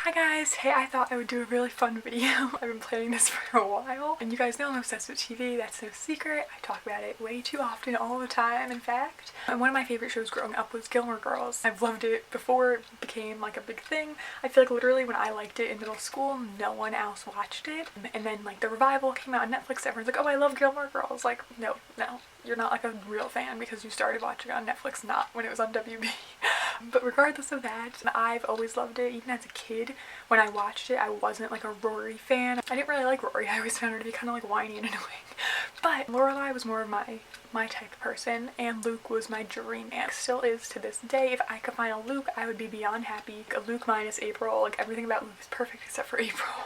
Hi guys, hey, I thought I would do a really fun video. I've been planning this for a while, and you guys know I'm obsessed with TV, that's no secret. I talk about it way too often, all the time, in fact. And one of my favorite shows growing up was Gilmore Girls. I've loved it before it became like a big thing. I feel like literally when I liked it in middle school, no one else watched it. And then like the revival came out on Netflix, everyone's like, oh, I love Gilmore Girls. Like, no. You're not like a real fan because you started watching it on Netflix, not when it was on WB. But regardless of that, I've always loved it. Even as a kid, when I watched it, I wasn't like a Rory fan. I didn't really like Rory. I always found her to be kind of like whiny and annoying. But Lorelai was more of my type of person, and Luke was my dream man. Still is to this day. If I could find a Luke, I would be beyond happy. A Luke minus April, like everything about Luke is perfect except for April.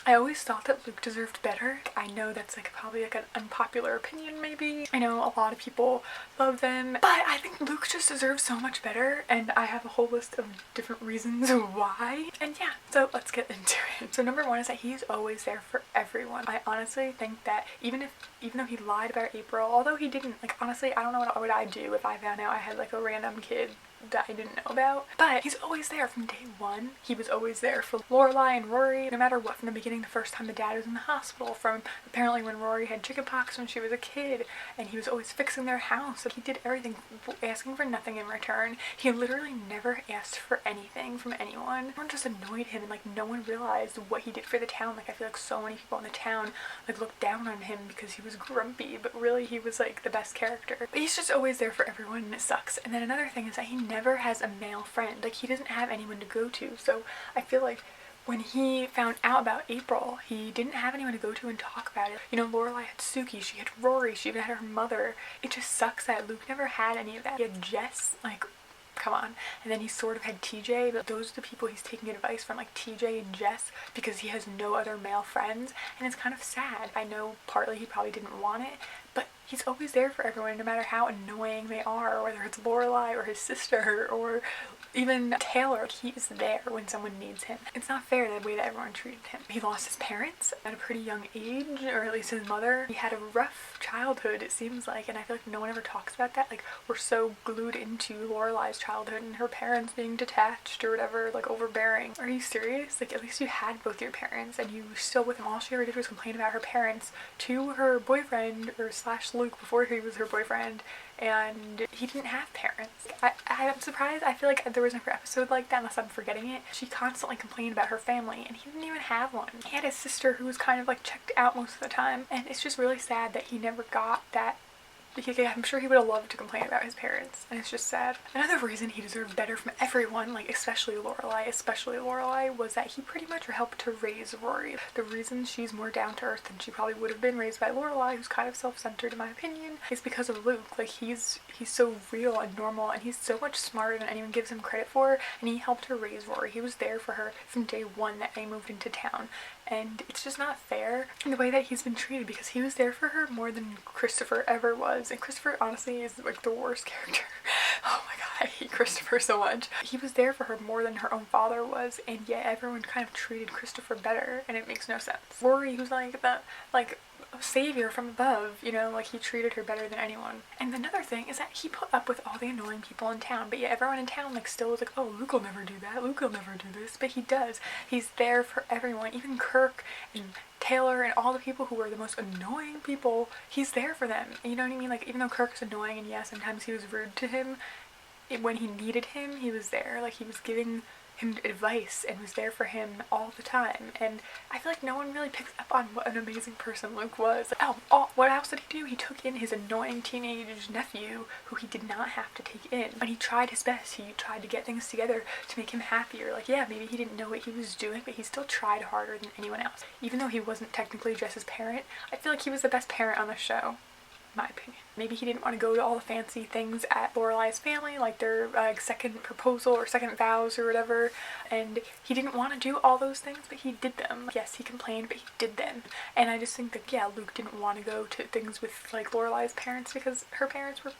I always thought that Luke deserved better. I know that's like probably like an unpopular opinion maybe. I know a lot of people love them, but I think Luke just deserves so much better, and I have a whole list of different reasons why. And yeah, so let's get into it. So number one is that he's always there for everyone. I honestly think that even though he lied about April, although he didn't, like honestly, I don't know what would I do if I found out I had like a random kid that I didn't know about. But he's always there from day one. He was always there for Lorelai and Rory, no matter what, from the beginning, the first time the dad was in the hospital, from apparently when Rory had chickenpox when she was a kid, and he was always fixing their house. So he did everything, asking for nothing in return. He literally never asked for anything from anyone. Everyone just annoyed him, and like no one realized what he did for the town. Like I feel like so many people in the town like looked down on him because he was grumpy, but really he was like the best character. But he's just always there for everyone, and it sucks. And then another thing is that he never has a male friend. Like he doesn't have anyone to go to. So I feel like when he found out about April, he didn't have anyone to go to and talk about it. You know, Lorelai had Suki, she had Rory, she even had her mother. It just sucks that Luke never had any of that. He had Jess, like, come on. And then he sort of had TJ, but those are the people he's taking advice from, like TJ and Jess, because he has no other male friends, and it's kind of sad. I know partly he probably didn't want it, but he's always there for everyone, no matter how annoying they are, whether it's Lorelai or his sister or even Taylor. He is there when someone needs him. It's not fair the way that everyone treated him. He lost his parents at a pretty young age, or at least his mother. He had a rough childhood, it seems like, and I feel like no one ever talks about that. Like, we're so glued into Lorelai's childhood and her parents being detached or whatever, like overbearing. Are you serious? Like, at least you had both your parents and you were still with them. All she ever did was complain about her parents to her boyfriend, or slash Luke before he was her boyfriend, and he didn't have parents. I'm surprised. I feel like there was never an episode like that, unless I'm forgetting it. She constantly complained about her family, and he didn't even have one. He had his sister who was kind of like checked out most of the time, and it's just really sad that he never got that. Because I'm sure he would have loved to complain about his parents, and it's just sad. Another reason he deserved better from everyone, like especially Lorelai, was that he pretty much helped to raise Rory. The reason she's more down to earth than she probably would have been raised by Lorelai, who's kind of self-centered in my opinion, is because of Luke. Like he's so real and normal, and he's so much smarter than anyone gives him credit for, and he helped her raise Rory. He was there for her from day one that they moved into town. And it's just not fair in the way that he's been treated, because he was there for her more than Christopher ever was. And Christopher honestly is like the worst character. Oh my god, I hate Christopher so much. He was there for her more than her own father was, and yet everyone kind of treated Christopher better, and it makes no sense. Rory, who's like the savior from above, you know, like he treated her better than anyone. And another thing is that he put up with all the annoying people in town, but yet everyone in town like still was like, oh, Luke will never do that, Luke will never do this, but he does. He's there for everyone, even Kirk and Taylor and all the people who are the most annoying people, he's there for them. You know what I mean? Like, even though Kirk's annoying and yeah, sometimes he was rude to him, when he needed him, he was there. Like, he was giving him advice and was there for him all the time. And I feel like no one really picks up on what an amazing person Luke was. Oh, what else did he do? He took in his annoying teenage nephew who he did not have to take in, and he tried his best. He tried to get things together to make him happier. Like, yeah, maybe he didn't know what he was doing, but he still tried harder than anyone else. Even though he wasn't technically Jess's parent, I feel like he was the best parent on the show, my opinion. Maybe he didn't want to go to all the fancy things at Lorelai's family, like their second proposal or second vows or whatever, and he didn't want to do all those things, but he did them. Yes, he complained, but he did them. And I just think that, yeah, Luke didn't want to go to things with like Lorelai's parents because her parents were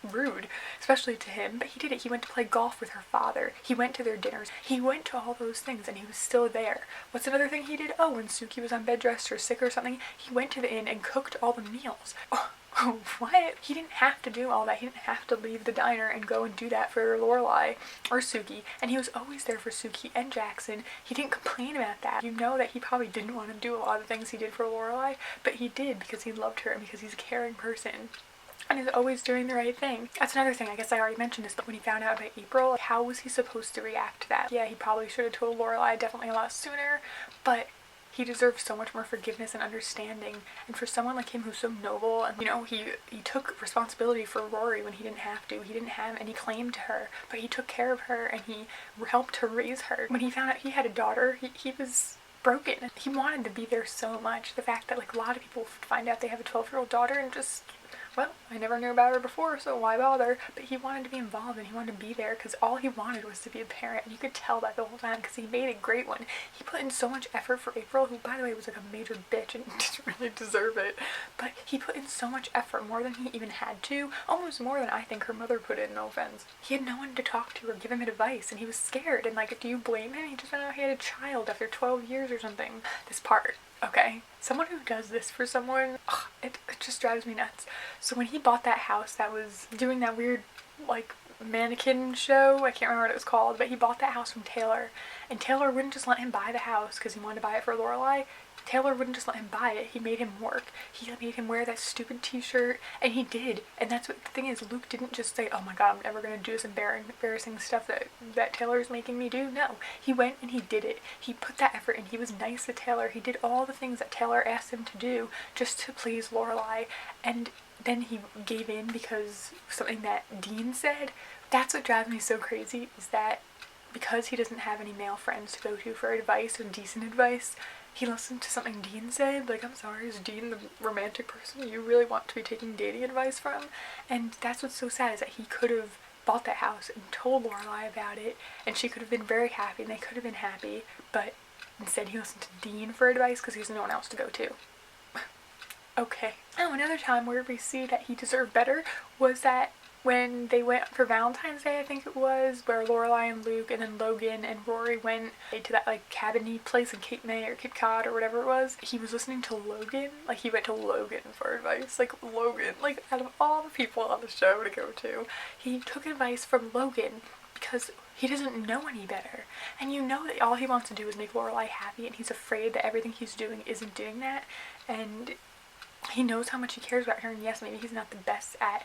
rude, especially to him, but he did it. He went to play golf with her father. He went to their dinners. He went to all those things and he was still there. What's another thing he did? Oh, when Suki was on bed rest or sick or something, he went to the inn and cooked all the meals. Oh, what? He didn't have to do all that. He didn't have to leave the diner and go and do that for Lorelai or Suki. And he was always there for Suki and Jackson. He didn't complain about that. You know that he probably didn't want to do a lot of the things he did for Lorelai, but he did because he loved her and because he's a caring person. And he's always doing the right thing. That's another thing, I guess I already mentioned this, but when he found out about April, how was he supposed to react to that? Yeah, he probably should have told Lorelai definitely a lot sooner, but he deserves so much more forgiveness and understanding. And for someone like him who's so noble, and you know, he took responsibility for Rory when he didn't have to. He didn't have any claim to her, but he took care of her and he helped her raise her. When he found out he had a daughter, he was broken. He wanted to be there so much. The fact that like a lot of people find out they have a 12-year-old daughter and just, well, I never knew about her before, so why bother? But he wanted to be involved and he wanted to be there because all he wanted was to be a parent. And you could tell that the whole time because he made a great one. He put in so much effort for April, who by the way was like a major bitch and didn't really deserve it. But he put in so much effort, more than he even had to, almost more than I think her mother put in, no offense. He had no one to talk to or give him advice and he was scared. And like, do you blame him? He just found out he had a child after 12 years or something. This part. Okay, someone who does this for someone, it just drives me nuts. So when he bought that house that was doing that weird, like, mannequin show, I can't remember what it was called, but he bought that house from Taylor, and Taylor wouldn't just let him buy the house because he wanted to buy it for Lorelai. Taylor wouldn't just let him buy it. He made him work. He made him wear that stupid t-shirt, and he did. And that's what the thing is, Luke didn't just say, oh my god, I'm never going to do this embarrassing stuff that Taylor's making me do. No, he went and he did it. He put that effort in. He was nice to Taylor. He did all the things that Taylor asked him to do just to please Lorelai, and then he gave in because something that Dean said. That's what drives me so crazy, is that because he doesn't have any male friends to go to for advice or decent advice, he listened to something Dean said. Like, I'm sorry, is Dean the romantic person you really want to be taking dating advice from? And that's what's so sad, is that he could have bought that house and told Lorelai about it, and she could have been very happy, and they could have been happy, but instead he listened to Dean for advice because there's no one else to go to. Okay. Oh, another time where we see that he deserved better was that when they went for Valentine's Day, I think it was, where Lorelai and Luke and then Logan and Rory went to that like cabin-y place in Cape May or Cape Cod or whatever it was. He was listening to Logan. Like, he went to Logan for advice. Like, Logan, like, out of all the people on the show to go to, he took advice from Logan because he doesn't know any better. And you know that all he wants to do is make Lorelai happy, and he's afraid that everything he's doing isn't doing that. And he knows how much he cares about her, and yes, maybe he's not the best at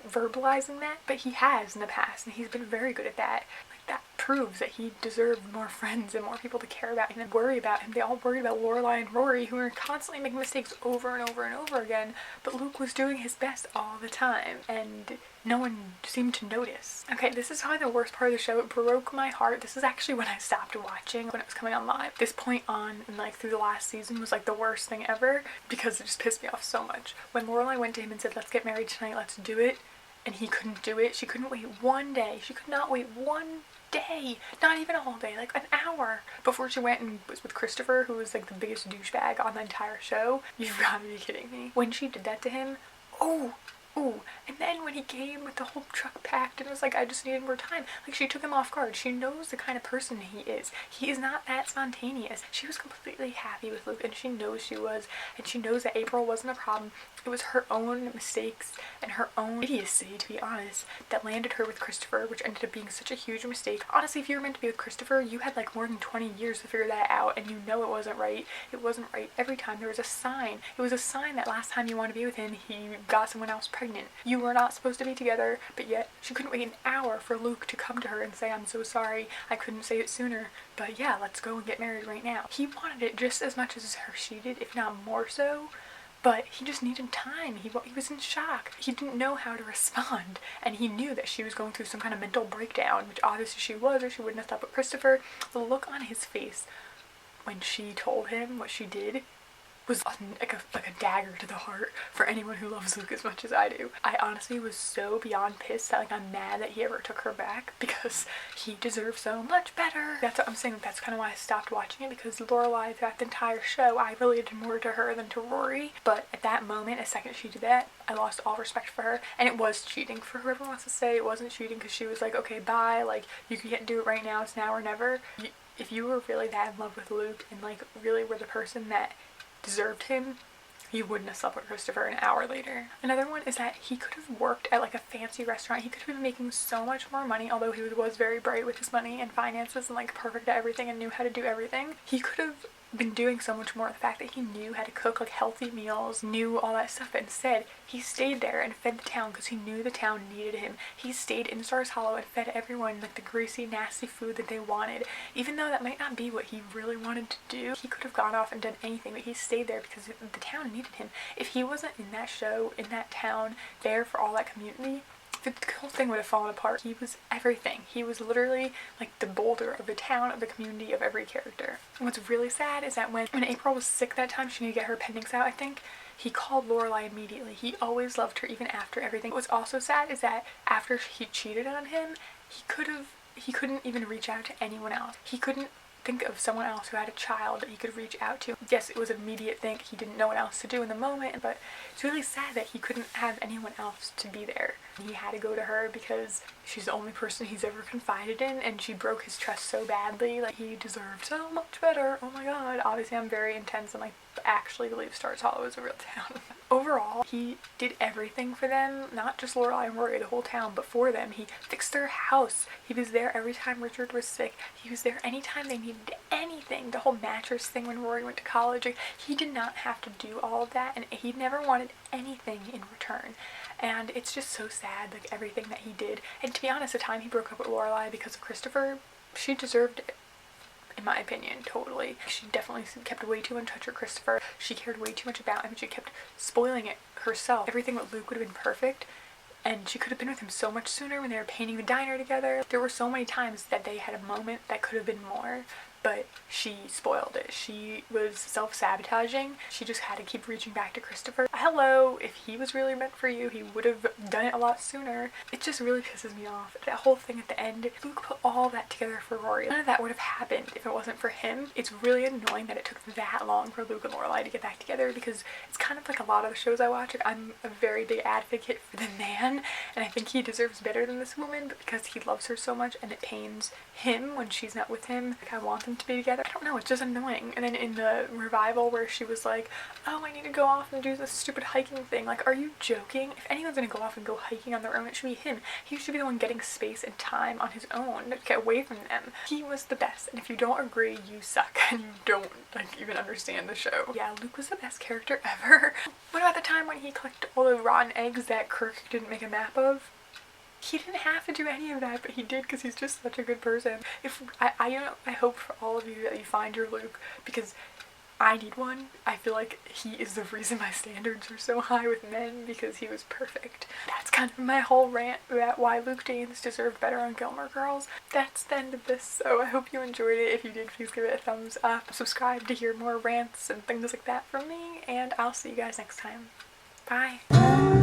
verbalizing that, but he has in the past, and he's been very good at that. Like, that proves that he deserved more friends and more people to care about him and worry about him. They all worried about Lorelai and Rory, who were constantly making mistakes over and over and over again, but Luke was doing his best all the time, and no one seemed to notice. Okay, this is probably the worst part of the show. It broke my heart. This is actually when I stopped watching, when it was coming on live. This point on, and like through the last season, was like the worst thing ever, because it just pissed me off so much. When Lorelai went to him and said, let's get married tonight, let's do it, and he couldn't do it. She couldn't wait one day. She could not wait one day, not even a whole day, like an hour before she went and was with Christopher, who was like the biggest douchebag on the entire show. You've got to be kidding me. When she did that to him, oh, and then when he came with the whole truck packed and was like, I just needed more time, like, she took him off guard. She knows the kind of person he is. He is not that spontaneous. She was completely happy with Luke, and she knows she was, and she knows that April wasn't a problem. It was her own mistakes and her own idiocy, to be honest, that landed her with Christopher, which ended up being such a huge mistake. Honestly, if you were meant to be with Christopher, you had like more than 20 years to figure that out, and you know it wasn't right. It wasn't right every time. There was a sign. It was a sign that last time you wanted to be with him, he got someone else pregnant. You were not supposed to be together, but yet she couldn't wait an hour for Luke to come to her and say, I'm so sorry, I couldn't say it sooner, but yeah, let's go and get married right now. He wanted it just as much as she did, if not more so. But he just needed time. He was in shock. He didn't know how to respond. And he knew that she was going through some kind of mental breakdown, which obviously she was, or she wouldn't have stopped with Christopher. The look on his face when she told him what she did, was like a dagger to the heart for anyone who loves Luke as much as I do. I honestly was so beyond pissed that like I'm mad that he ever took her back because he deserved so much better. That's what I'm saying. That's kind of why I stopped watching it, because Lorelai throughout the entire show I related more to her than to Rory. But at that moment, the second she did that, I lost all respect for her. And it was cheating, for whoever wants to say it wasn't cheating, because she was like, okay, bye, like you can't do it right now, it's now or never. If you were really that in love with Luke and like really were the person that deserved him, you wouldn't have slept with Christopher an hour later. Another one is that he could have worked at like a fancy restaurant. He could have been making so much more money, although he was very bright with his money and finances and like perfect at everything and knew how to do everything. He could have been doing so much more. The fact that he knew how to cook like healthy meals, knew all that stuff, but instead he stayed there and fed the town because he knew the town needed him. He stayed in Stars Hollow and fed everyone like the greasy, nasty food that they wanted. Even though that might not be what he really wanted to do, he could have gone off and done anything, but he stayed there because the town needed him. If he wasn't in that show, in that town, there for all that community, the whole thing would have fallen apart. He was everything. He was literally like the boulder of the town, of the community, of every character. And what's really sad is that when April was sick that time, she needed to get her appendix out, I think, he called Lorelai immediately. He always loved her even after everything. What's also sad is that after he cheated on him, he couldn't even reach out to anyone else. He couldn't think of someone else who had a child that he could reach out to. Yes, it was an immediate thing. He didn't know what else to do in the moment, but it's really sad that he couldn't have anyone else to be there. He had to go to her because she's the only person he's ever confided in, and she broke his trust so badly. Like, he deserved so much better. Oh my god. Obviously, I'm very intense and like actually believe Stars Hollow is a real town. Overall, he did everything for them, not just Lorelai and Rory, the whole town, but for them. He fixed their house. He was there every time Richard was sick. He was there anytime they needed anything. The whole mattress thing when Rory went to college. He did not have to do all of that, and he never wanted anything in return. And it's just so sad, like everything that he did. And to be honest, the time he broke up with Lorelai because of Christopher, she deserved it. In my opinion, totally. She definitely kept way too in touch with Christopher. She cared way too much about him. She kept spoiling it herself. Everything with Luke would have been perfect, and she could have been with him so much sooner when they were painting the diner together. There were so many times that they had a moment that could have been more, but she spoiled it. She was self-sabotaging. She just had to keep reaching back to Christopher. Hello, if he was really meant for you, he would have done it a lot sooner. It just really pisses me off. That whole thing at the end, Luke put all that together for Rory. None of that would have happened if it wasn't for him. It's really annoying that it took that long for Luke and Lorelai to get back together, because it's kind of like a lot of the shows I watch. Like, I'm a very big advocate for the man, and I think he deserves better than this woman, but because he loves her so much and it pains him when she's not with him, like, I want them to be together. I don't know, it's just annoying. And then in the revival where she was like, oh, I need to go off and do this stupid hiking thing. Like, are you joking? If anyone's gonna go off and go hiking on their own, it should be him. He should be the one getting space and time on his own to get away from them. He was the best, and if you don't agree, you suck and you don't like even understand the show. Yeah, Luke was the best character ever. What about the time when he collected all the rotten eggs that Kirk didn't make a map of? He didn't have to do any of that, but he did because he's just such a good person. If I hope for all of you that you find your Luke, because I need one. I feel like he is the reason my standards are so high with men, because he was perfect. That's kind of my whole rant about why Luke Danes deserved better on Gilmore Girls. That's the end of this, so I hope you enjoyed it. If you did, please give it a thumbs up. Subscribe to hear more rants and things like that from me, and I'll see you guys next time. Bye!